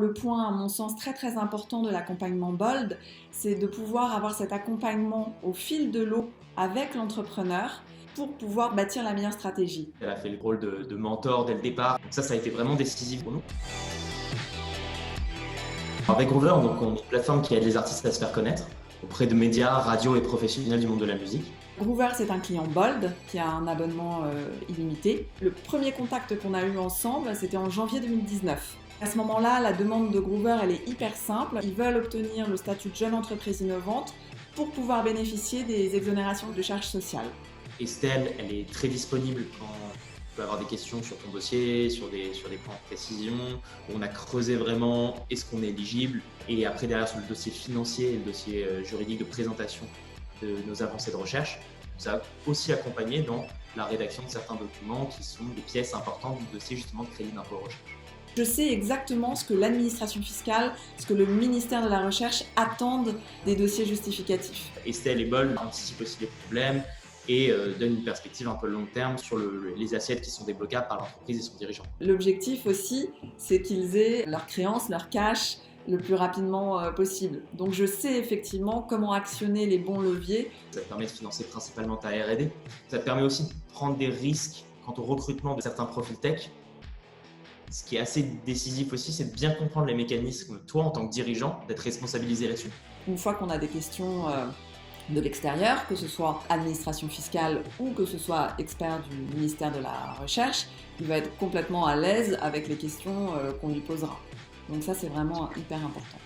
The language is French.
Le point, à mon sens, très très important de l'accompagnement Bold, c'est de pouvoir avoir cet accompagnement au fil de l'eau avec l'entrepreneur pour pouvoir bâtir la meilleure stratégie. Elle a fait le rôle de mentor dès le départ. Donc ça a été vraiment décisif pour nous. Avec Groover, donc, on est une plateforme qui aide les artistes à se faire connaître auprès de médias, radios et professionnels du monde de la musique. Groover, c'est un client Bold qui a un abonnement illimité. Le premier contact qu'on a eu ensemble, c'était en janvier 2019. À ce moment-là, la demande de Groover, elle est hyper simple. Ils veulent obtenir le statut de jeune entreprise innovante pour pouvoir bénéficier des exonérations de charges sociales. Estelle, elle est très disponible quand tu peux avoir des questions sur ton dossier, sur des points de précision. On a creusé vraiment est-ce qu'on est éligible, et après derrière sur le dossier financier et le dossier juridique de présentation de nos avancées de recherche, nous a aussi accompagné dans la rédaction de certains documents qui sont des pièces importantes du dossier justement de crédit d'impôt recherche. Je sais exactement ce que l'administration fiscale, ce que le ministère de la Recherche attendent des dossiers justificatifs. Estelle et Bold anticipent aussi les problèmes et donnent une perspective un peu long terme sur les assiettes qui sont débloquables par l'entreprise et son dirigeant. L'objectif aussi, c'est qu'ils aient leurs créances, leur cash le plus rapidement possible. Donc je sais effectivement comment actionner les bons leviers. Ça te permet de financer principalement ta R&D. Ça te permet aussi de prendre des risques quant au recrutement de certains profils tech. Ce qui est assez décisif aussi, c'est de bien comprendre les mécanismes, toi en tant que dirigeant, d'être responsabilisé là-dessus. Une fois qu'on a des questions de l'extérieur, que ce soit administration fiscale ou que ce soit expert du ministère de la Recherche, il va être complètement à l'aise avec les questions qu'on lui posera. Donc ça, c'est vraiment hyper important.